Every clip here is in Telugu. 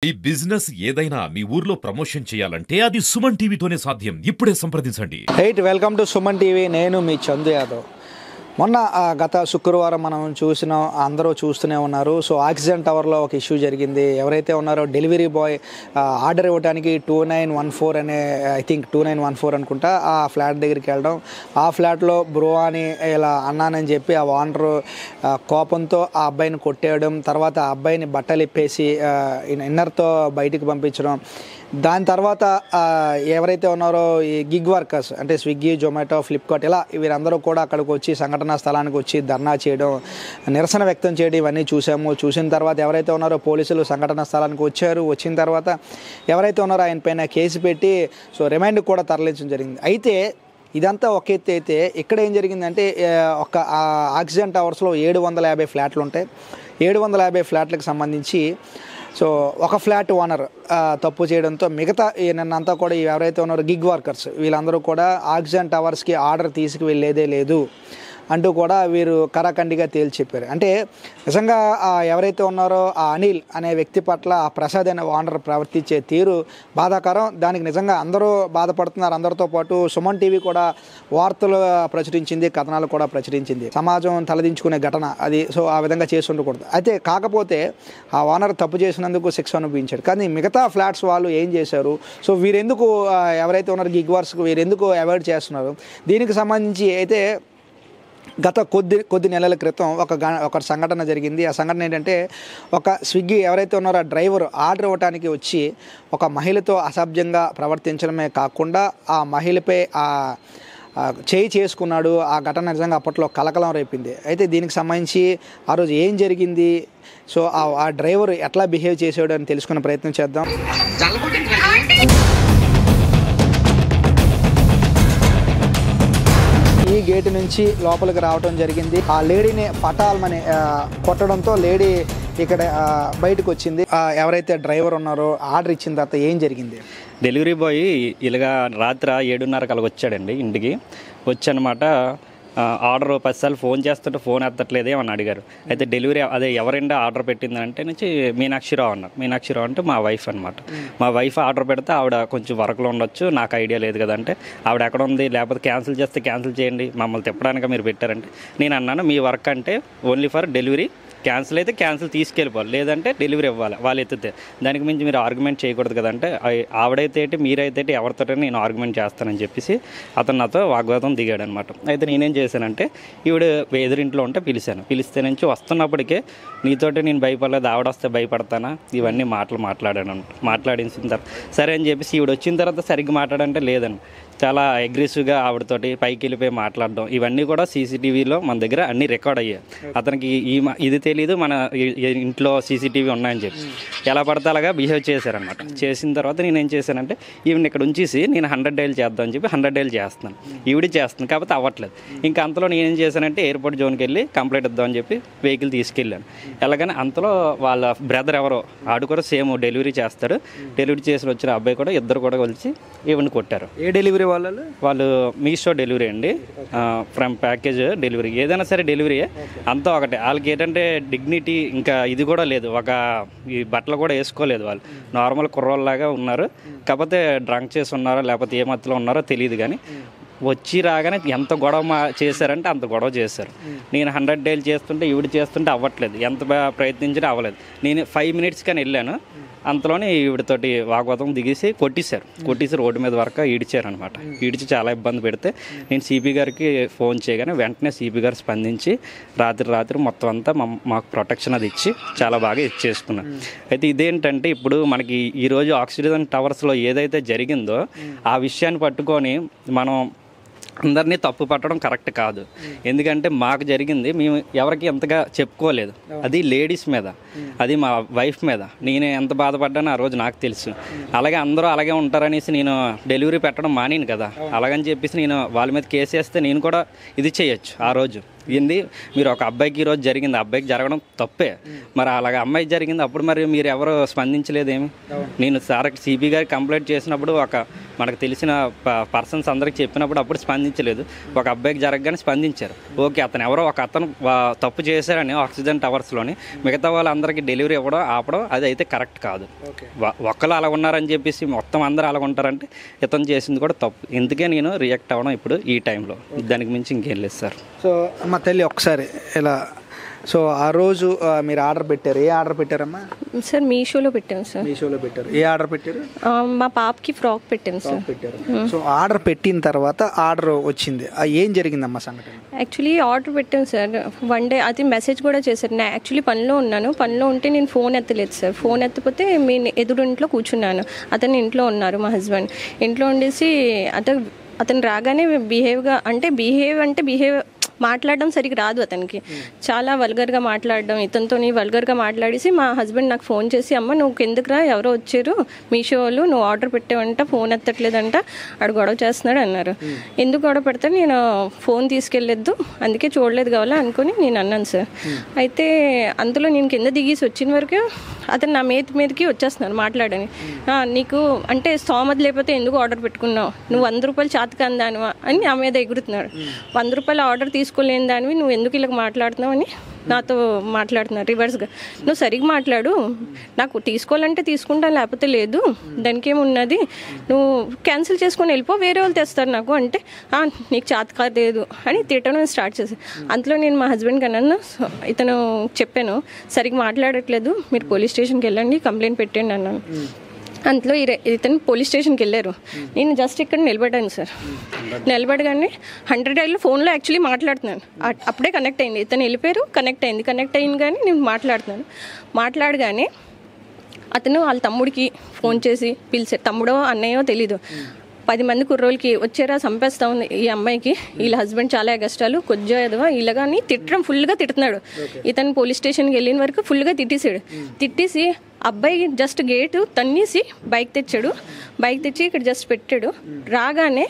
ఈ బిజినెస్ ఏదైనా మీ ఊర్లో ప్రమోషన్ చేయాలంటే అది సుమన్ టీవీతోనే సాధ్యం. ఇప్పుడే సంప్రదించండి. Right, welcome to Suman TV. నేను మీ చందు యాదవ్. మొన్న గత శుక్రవారం మనం అందరూ చూస్తూనే ఉన్నారు. సో ఆక్సిజన్ టవర్లో ఒక ఇష్యూ జరిగింది. ఎవరైతే ఉన్నారో డెలివరీ బాయ్ ఆర్డర్ ఇవ్వడానికి 2914 అనే ఐ థింక్ 2914 అనుకుంటా ఆ ఫ్లాట్ దగ్గరికి వెళ్ళడం, ఆ ఫ్లాట్లో బ్రో అని ఇలా అన్నానని చెప్పి ఆ ఓనరు కోపంతో ఆ అబ్బాయిని కొట్టేయడం, తర్వాత ఆ అబ్బాయిని బట్టలు ఇప్పేసి ఇన్నర్తో బయటికి పంపించడం. దాని తర్వాత ఎవరైతే ఉన్నారో ఈ గిగ్ వర్కర్స్ అంటే స్విగ్గీ, జొమాటో, ఫ్లిప్కార్ట్ ఇలా వీరందరూ కూడా అక్కడికి వచ్చి సంఘటనా స్థలానికి వచ్చి ధర్నా చేయడం, నిరసన వ్యక్తం చేయడం ఇవన్నీ చూసాము. చూసిన తర్వాత ఎవరైతే ఉన్నారో పోలీసులు సంఘటనా స్థలానికి వచ్చారు. వచ్చిన తర్వాత ఎవరైతే ఉన్నారో ఆయన పైన కేసు పెట్టి సో రిమాండ్ కూడా తరలించడం జరిగింది. అయితే ఇదంతా ఒక ఎత్తు అయితే ఇక్కడ ఏం జరిగిందంటే ఒక ఆక్సిజన్ టవర్స్లో 750 ఫ్లాట్లు ఉంటాయి. 750 ఫ్లాట్లకు సంబంధించి సో ఒక ఫ్లాట్ ఓనర్ తప్పు చేయడంతో మిగతా నిన్నంతా కూడా ఎవరైతే ఉన్నారో గిగ్ వర్కర్స్ వీళ్ళందరూ కూడా ఆక్సిజన్ టవర్స్కి ఆర్డర్ తీసుకువెళ్ళేదే లేదు అంటూ కూడా వీరు కరాఖండిగా తేల్చి చెప్పారు. అంటే నిజంగా ఎవరైతే ఉన్నారో ఆ అనిల్ అనే వ్యక్తి పట్ల ఆ ప్రసాద్ అనే ఓనర్ ప్రవర్తించే తీరు బాధాకరం. దానికి నిజంగా అందరూ బాధపడుతున్నారు. అందరితో పాటు సుమన్ టీవీ కూడా వార్తలు ప్రచురించింది, కథనాలు కూడా ప్రచురించింది. సమాజం తలదించుకునే ఘటన అది. సో ఆ విధంగా చేసి ఉండకూడదు. అయితే కాకపోతే ఆ ఓనర్ తప్పు చేసినందుకు శిక్ష అనుభవించాడు. కానీ మిగతా ఫ్లాట్స్ వాళ్ళు ఏం చేశారు, సో వీరెందుకు ఎవరైతే ఉన్నారో గిగ్ వర్క్స్ వీరెందుకు అవాయిడ్ చేస్తున్నారు, దీనికి సంబంధించి అయితే గత కొద్ది నెలల క్రితం ఒక సంఘటన జరిగింది. ఆ సంఘటన ఏంటంటే ఒక స్విగ్గీ ఎవరైతే ఉన్నారో ఆ డ్రైవర్ ఆర్డర్ ఇవ్వడానికి వచ్చి ఒక మహిళతో అసభ్యంగా ప్రవర్తించడమే కాకుండా ఆ మహిళపై చేయి చేసుకున్నాడు. ఆ ఘటన నిజంగా అప్పట్లో కలకలం రేపింది. అయితే దీనికి సంబంధించి ఆ రోజు ఏం జరిగింది, సో ఆ డ్రైవర్ ఎట్లా బిహేవ్ చేసాడు అని తెలుసుకునే ప్రయత్నం చేద్దాం. ఈ గేటు నుంచి లోపలికి రావడం జరిగింది. ఆ లేడీని పటాల్మని కొట్టడంతో లేడీ ఇక్కడ బయటకు వచ్చింది. ఎవరైతే డ్రైవర్ ఉన్నారో ఆర్డర్ ఇచ్చిన తర్వాత ఏం జరిగింది? డెలివరీ బాయ్ ఇలాగా రాత్రి 7:30 కలగా వచ్చాడండి ఇంటికి. వచ్చనమాట ఆర్డర్ 10 సార్లు ఫోన్ చేస్తుంటే ఫోన్ ఎత్తట్లేదే అని అడిగారు. అయితే డెలివరీ అదే ఎవరండి ఆర్డర్ పెట్టిందంటే నుంచి మీనాక్షిరావు అన్నారు. మీనాక్షిరావు అంటే మా వైఫ్ అనమాట. మా వైఫ్ ఆర్డర్ పెడితే ఆవిడ కొంచెం వర్క్లో ఉండొచ్చు, నాకు ఐడియా లేదు కదంటే ఆవిడ ఎక్కడ ఉంది, లేకపోతే క్యాన్సిల్ చేస్తే క్యాన్సిల్ చేయండి, మమ్మల్ని తిప్పడానికి మీరు పెట్టారంటే నేను అన్నాను మీ వర్క్ అంటే ఓన్లీ ఫర్ డెలివరీ, క్యాన్సిల్ అయితే క్యాన్సిల్ తీసుకెళ్ళిపోవాలి, లేదంటే డెలివరీ ఇవ్వాలి వాళ్ళు ఎత్తితే, దానికి మించి మీరు ఆర్గ్యుమెంట్ చేయకూడదు కదంటే ఆవిడైతే మీరైతే ఎవరితో నేను ఆర్గ్యుమెంట్ చేస్తానని చెప్పేసి అతను నాతో వాగ్వాదం దిగాడు అనమాట. అయితే నేనేం చేశానంటే ఈవిడ ఎదురింట్లో ఉంటే పిలిస్తే నుంచి వస్తున్నప్పటికే నీతోటి నేను భయపడలేదు, ఆవిడ వస్తే భయపడతానా, ఇవన్నీ మాట్లాడించిన తర్వాత సరే అని చెప్పేసి ఈవిడ వచ్చిన తర్వాత సరిగ్గా మాట్లాడంటే లేదని చాలా అగ్రెసివ్గా ఆవిడతోటి పైకి వెళ్ళిపోయి మాట్లాడడం, ఇవన్నీ కూడా సీసీటీవీలో మన దగ్గర అన్నీ రికార్డ్ అయ్యాయి. అతనికి ఇది తెలీదు మన ఇంట్లో సీసీటీవీ ఉన్నాయని చెప్పి ఎలా పడితే అలాగా బిహేవ్ చేశారనమాట. చేసిన తర్వాత నేనేం చేశానంటే ఈవిని ఇక్కడ ఉంచేసి నేను 100 డైల్ చేద్దామని చెప్పి 100 డైల్ చేస్తున్నాను. ఈవిడ చేస్తుంది కాకపోతే అవ్వట్లేదు. ఇంకా అంతలో నేనేం చేశానంటే ఎయిర్పోర్ట్ జోన్కి వెళ్ళి కంప్లైంట్ ఇద్దామని చెప్పి వెహికల్ తీసుకెళ్ళాను. ఎలాగని అంతలో వాళ్ళ బ్రదర్ ఎవరో ఆడు కూడా సేమ్ డెలివరీ చేస్తాడు. డెలివరీ చేసి వచ్చిన అబ్బాయి కూడా ఇద్దరు కూడా కలిసి ఈవిని కొట్టారు. ఏ డెలివరీ వాళ్ళు మీషో డెలివరీ అండి, ఫ్రమ్ ప్యాకేజ్ డెలివరీ, ఏదైనా సరే డెలివరీ అంతా ఒకటే. వాళ్ళకి ఏంటంటే డిగ్నిటీ ఇంకా ఇది కూడా లేదు, ఈ బట్టలు కూడా వేసుకోలేదు. వాళ్ళు నార్మల్ కుర్రోళ్ళలాగా ఉన్నారు. కాకపోతే డ్రంక్ చేసి ఉన్నారో లేకపోతే ఏ మత్తులో ఉన్నారో తెలియదు. కానీ వచ్చి రాగానే ఎంత గొడవ చేశారంటే అంత గొడవ చేశారు. నేను 100 డైల్ చేస్తుంటే ఈవిడ చేస్తుంటే అవ్వట్లేదు, ఎంత ప్రయత్నించినా అవ్వలేదు. నేను 5 మినిట్స్ కానీ వెళ్ళాను. అంతలోనే ఈవిడతోటి వాగ్వాదం దిగేసి కొట్టేసి రోడ్డు మీద వరకు ఈడ్చారనమాట. ఈడ్చి చాలా ఇబ్బంది పెడితే నేను సిపి గారికి ఫోన్ చేయగానే వెంటనే సిపి గారు స్పందించి రాత్రి మొత్తం అంతా మాకు ప్రొటెక్షన్ అది ఇచ్చి చాలా బాగా ఇచ్చేసుకున్నాను. అయితే ఇదేంటంటే ఇప్పుడు మనకి ఈరోజు ఆక్సిజన్ టవర్స్లో ఏదైతే జరిగిందో ఆ విషయాన్ని పట్టుకొని మనం అందరినీ తప్పు పట్టడం కరెక్ట్ కాదు. ఎందుకంటే మాకు జరిగింది మేము ఎవరికి ఎంతగా చెప్పుకోలేదు, అది లేడీస్ మీద, అది మా వైఫ్ మీద నేను ఎంత బాధపడ్డానో ఆ రోజు నాకు తెలుసు. అలాగే అందరూ అలాగే ఉంటారనేసి నేను డెలివరీ పెట్టడం మానేను కదా. అలాగని చెప్పేసి నేను వాళ్ళ మీద కేసు వేస్తే నేను కూడా ఇది చేయొచ్చు ఆ రోజు. ఏంది మీరు ఒక అబ్బాయికి ఈరోజు జరిగింది, అబ్బాయికి జరగడం తప్పే, మరి అలాగే అమ్మాయికి జరిగింది, అప్పుడు మరి మీరు ఎవరు స్పందించలేదేమి? నేను సార్ సిపి గారికి కంప్లైంట్ చేసినప్పుడు మనకు తెలిసిన పర్సన్స్ అందరికి చెప్పినప్పుడు అప్పుడు స్పందించలేదు. ఒక అబ్బాయికి జరగగానే స్పందించారు. ఓకే, ఒక అతను తప్పు చేశారని ఆక్సిజన్ టవర్స్లోని మిగతా వాళ్ళందరికీ డెలివరీ ఇవ్వడం ఆపడం అది అయితే కరెక్ట్ కాదు. ఒక్కరు అలా ఉన్నారని చెప్పేసి మొత్తం అందరూ అలా ఉంటారంటే ఇతను చేసింది కూడా తప్పు. ఎందుకే నేను రియాక్ట్ అవ్వడం ఇప్పుడు ఈ టైంలో, దానికి మించి ఇంకేం లేదు సార్. సో మా తల్లి ఒకసారి ఇలా, సో ఆ రోజు మీరు ఆర్డర్ పెట్టారు, ఏ ఆర్డర్ పెట్టారమ్మా? సార్ మీషోలో పెట్టాను సార్. మీషోలో పెట్టారు. ఏ ఆర్డర్ పెట్టారు? మా పాపకి ఫ్రాక్ పెట్టాను సార్. పెట్టారు. సో ఆర్డర్ పెట్టిన తర్వాత ఆర్డర్ వచ్చింది, ఏం జరిగిందమ్మా సంఘటన? యాక్చువల్లీ ఆర్డర్ పెట్టాను సార్. వన్ డే అది మెసేజ్ కూడా చేశారు. నేను యాక్చువల్లీ పనిలో ఉన్నాను. పనిలో ఉంటే నేను ఫోన్ ఎత్తలేదు సార్. ఫోన్ ఎత్తపోతే మీ ఎదురు ఇంట్లో కూర్చున్నాను. అతను ఇంట్లో ఉన్నారు, మా హస్బెండ్ ఇంట్లో ఉండేసి అతను రాగానే బిహేవ్ మాట్లాడడం సరిగ్గా రాదు అతనికి. చాలా వల్గర్గా మాట్లాడడం, ఇతనితో వల్గర్గా మాట్లాడేసి మా హస్బెండ్ నాకు ఫోన్ చేసి, అమ్మ నువ్వు ఎందుకురా, ఎవరో వచ్చారు మీషో వాళ్ళు, నువ్వు ఆర్డర్ పెట్టావంట, ఫోన్ ఎత్తట్లేదంట, ఆడు గొడవ చేస్తున్నాడు అన్నారు. ఎందుకు గొడవ పెడతా, నేను ఫోన్ తీసుకెళ్ళొద్దు అందుకే చూడలేదు కావాలా అనుకుని నేను అన్నాను సార్. అయితే అందులో నేను కింద దిగేసి వచ్చిన వరకు అతను నా మీదకి వచ్చేస్తున్నాను మాట్లాడని. నీకు అంటే స్తోమత లేకపోతే ఎందుకు ఆర్డర్ పెట్టుకున్నావు, నువ్వు 100 రూపాయలు చాతకాని దానివా అని నా మీద ఎగురుతున్నాడు. 100 రూపాయలు ఆర్డర్ తీసుకోలేని దానివి నువ్వు ఎందుకు ఇలా మాట్లాడుతున్నావు అని నాతో మాట్లాడుతున్నాడు రివర్స్గా. నువ్వు సరిగ్గా మాట్లాడు, నాకు తీసుకోవాలంటే తీసుకుంటా లేకపోతే లేదు, దానికి ఏమున్నది, నువ్వు క్యాన్సిల్ చేసుకొని వెళ్ళిపో, వేరే వాళ్ళు తెస్తారు నాకు అంటే నీకు చేత కాలేదు అని తిట్టడం స్టార్ట్ చేశాను. అంతలో నేను మా హస్బెండ్కి అన్నాను, ఇతను చెప్పాను సరిగ్గా మాట్లాడట్లేదు, మీరు పోలీస్ స్టేషన్కి వెళ్ళండి కంప్లైంట్ పెట్టండి అన్నాను. అంతలో ఇతను పోలీస్ స్టేషన్కి వెళ్ళారు. నేను జస్ట్ ఇక్కడ నిలబడ్డాను సార్. నిలబడగానే 100 డైల్లో ఫోన్లో యాక్చువల్లీ మాట్లాడుతున్నాను. అప్పుడే కనెక్ట్ అయింది, ఇతను వెళ్ళిపోయారు, కనెక్ట్ అయింది కానీ నేను మాట్లాడగానే అతను వాళ్ళ తమ్ముడికి ఫోన్ చేసి పిలిచారు. తమ్ముడో అన్నయ్యో తెలీదు. 10 మంది కుర్రోళ్ళకి వచ్చారా చంపేస్తా ఉంది ఈ అమ్మాయికి, వీళ్ళ హస్బెండ్ చాలా కష్టాలు కొద్దిగా ఎదవా ఇలాగాని తిట్టడం ఫుల్గా తిడుతున్నాడు. ఇతను పోలీస్ స్టేషన్కి వెళ్ళిన వరకు ఫుల్గా తిట్టేసి అబ్బాయి జస్ట్ గేటు తన్నేసి బైక్ తెచ్చి ఇక్కడ జస్ట్ పెట్టాడు. రాగానే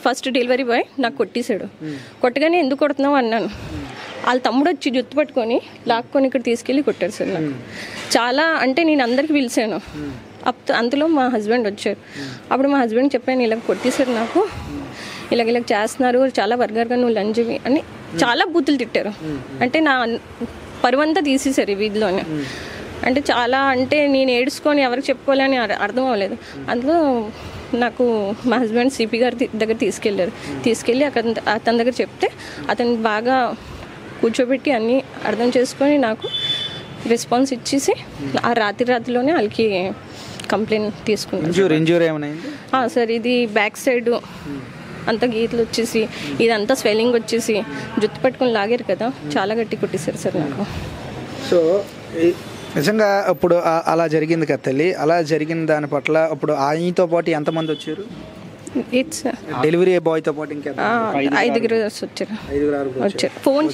ఫస్ట్ డెలివరీ బాయ్ నాకు కొట్టేశాడు. కొట్టగానే ఎందుకు కొడుతున్నావు అన్నాను. వాళ్ళ తమ్ముడు వచ్చి జుత్తు పట్టుకొని లాక్కొని ఇక్కడ తీసుకెళ్ళి కొట్టాడు సార్ నాకు. చాలా అంటే నేను అందరికి పిలిచాను. అంతలో మా హస్బెండ్ వచ్చారు. అప్పుడు మా హస్బెండ్ చెప్పాను, ఇలా కొట్టేశారు నాకు, ఇలాగ చేస్తున్నారు, చాలా వర్గర్గా నువ్వు లంజవి అని చాలా బూతులు తిట్టారు. అంటే నా పరువంతా తీసేశారు ఈ వీధిలోనే. అంటే చాలా అంటే నేను ఏడుచుకొని ఎవరికి చెప్పుకోవాలని అర్థం అవ్వలేదు. అందులో నాకు మా హస్బెండ్ సిపి గారి దగ్గర తీసుకెళ్ళి అతని దగ్గర చెప్తే అతను బాగా కూర్చోబెట్టి అన్నీ అర్థం చేసుకొని నాకు రెస్పాన్స్ ఇచ్చేసి ఆ రాత్రిలోనే వాళ్ళకి కంప్లైంట్ తీసుకున్నాను సార్. ఇది బ్యాక్ సైడ్ అంతా గీతలు వచ్చేసి ఇదంతా స్వెల్లింగ్ వచ్చేసి జుత్తు పట్టుకొని లాగారు కదా, చాలా గట్టి కొట్టేశారు సార్ నాకు. సో నిజంగా ఇప్పుడు అలా జరిగింది కదా తల్లి, అలా జరిగిన దాని పట్ల ఇప్పుడు ఆయనతో పాటు ఎంతమంది వచ్చారు? డెలివరీ బాయ్ తో పాటు ఇంకా 5 వచ్చారు. ఫోన్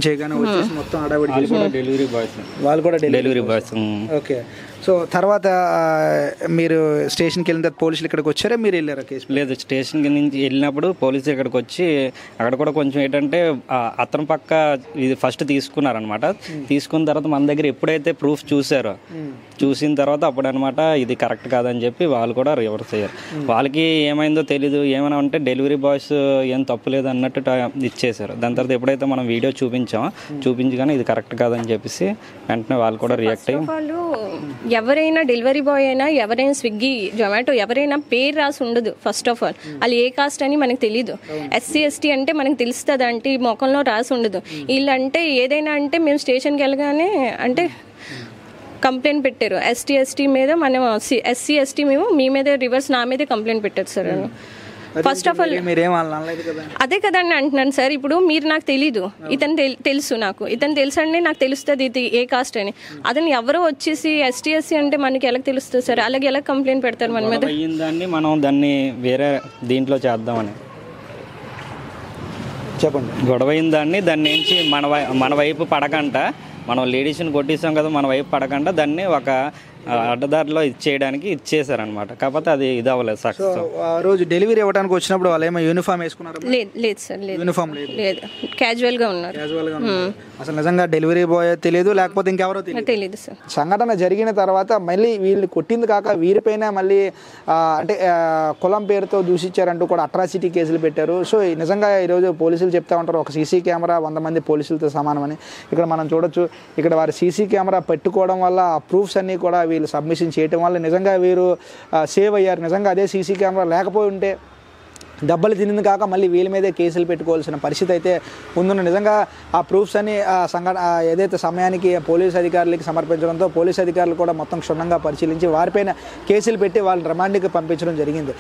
చేయగానే వచ్చేసి మొత్తం హడావిడి డెలివరీ బాయ్స్, వాళ్ళు కూడా డెలివరీ బాయ్స్. ఓకే. సో తర్వాత మీరు స్టేషన్కి వెళ్ళిన తర్వాత పోలీసులు ఇక్కడికి వచ్చారా, మీరు వెళ్ళారా కేసు? లేదు, స్టేషన్కి నుంచి వెళ్ళినప్పుడు పోలీసులు ఇక్కడికి వచ్చి అక్కడ కూడా కొంచెం ఏంటంటే అతని పక్క ఇది ఫస్ట్ తీసుకున్నారనమాట. తీసుకున్న తర్వాత మన దగ్గర ఎప్పుడైతే ప్రూఫ్ చూసిన తర్వాత అప్పుడు అనమాట ఇది కరెక్ట్ కాదని చెప్పి వాళ్ళు కూడా రివర్స్ అయ్యారు. వాళ్ళకి ఏమైందో తెలీదు, ఏమైనా ఉంటే డెలివరీ బాయ్స్ ఏం తప్పులేదు అన్నట్టు ఇచ్చేసారు. దాని తర్వాత ఎప్పుడైతే మనం వీడియో చూపించగానే ఇది కరెక్ట్ కాదని చెప్పేసి వెంటనే వాళ్ళు కూడా రియాక్ట్ అయ్యి, ఎవరైనా డెలివరీ బాయ్ అయినా ఎవరైనా స్విగ్గీ జొమాటో ఎవరైనా పేరు రాసి ఉండదు. ఫస్ట్ ఆఫ్ ఆల్ వాళ్ళు ఏ కాస్ట్ అని మనకు తెలీదు. SC ST అంటే మనకు తెలుస్తుంది, అంటే ఈ ముఖంలో రాసి ఉండదు. వీళ్ళంటే ఏదైనా అంటే మేము స్టేషన్కి వెళ్ళగానే అంటే కంప్లైంట్ పెట్టారు ST ST మీద, మనం SC ST మేము మీ మీద రివర్స్ నా మీదే కంప్లైంట్ పెట్టారు సార్. ఫస్ట్ ఆఫ్ ఆల్ అదే కదండి అంటున్నాను సార్. ఇప్పుడు మీరు నాకు తెలీదు, ఇతను తెలుసు, ఇతను తెలుసు అంటే నాకు తెలుస్తుంది ఇది ఏ కాస్ట్ అని. అతను ఎవరో వచ్చేసి ST SC అంటే మనకి ఎలా తెలుస్తుంది సార్? అలాగే ఎలా కంప్లైంట్ పెడతారు మన మీద? మనం దాన్ని వేరే దీంట్లో చేద్దామని చెప్పండి. గొడవ అయిందాన్ని దాన్ని నుంచి మన వైపు పడకంట, మనం లేడీస్ని కొట్టేసాం కదా, మన వైపు పడకుండా దాన్ని ఒక అడ్డదారిలో ఇచ్చేయడానికి ఇచ్చేసారనమాట. కాకపోతే అది ఇది అవ్వలేదు సక్సెస్. ఆ రోజు డెలివరీ ఇవ్వడానికి వచ్చినప్పుడు వాళ్ళు ఏమో యూనిఫామ్ వేసుకున్నారు? లేదు సార్, లేదు, యూనిఫామ్ లేదు, లేదు, క్యాజువల్గా ఉన్నారు. క్యాజువల్గా ఉన్నారు. అసలు నిజంగా డెలివరీ బాయ్ తెలియదు, లేకపోతే ఇంకెవరో తెలియదు సార్. సంఘటన జరిగిన తర్వాత మళ్ళీ వీళ్ళు కొట్టింది కాక వీరిపైన మళ్ళీ అంటే కులం పేరుతో దూషించారంటూ కూడా అట్రాసిటీ కేసులు పెట్టారు. సో నిజంగా ఈరోజు పోలీసులు చెప్తా ఉంటారు ఒక సీసీ కెమెరా 100 మంది పోలీసులతో సమానమని. ఇక్కడ మనం చూడొచ్చు, ఇక్కడ వారి సీసీ కెమెరా పెట్టుకోవడం వల్ల ఆ ప్రూఫ్స్ అన్నీ కూడా వీళ్ళు సబ్మిషన్ చేయడం వల్ల నిజంగా వీరు సేవ్ అయ్యారు. నిజంగా అదే సీసీ కెమెరా లేకపోయి ఉంటే దెబ్బలు తినింది కాక మళ్ళీ వీళ్ళ మీదే కేసులు పెట్టుకోవాల్సిన పరిస్థితి అయితే ఉందన్న. నిజంగా ఆ ప్రూఫ్స్ అని ఏదైతే సమయానికి పోలీసు అధికారులకి సమర్పించడంతో పోలీసు అధికారులు కూడా మొత్తం క్షుణ్ణంగా పరిశీలించి వారిపైన కేసులు పెట్టి వాళ్ళని రిమాండ్కి పంపించడం జరిగింది.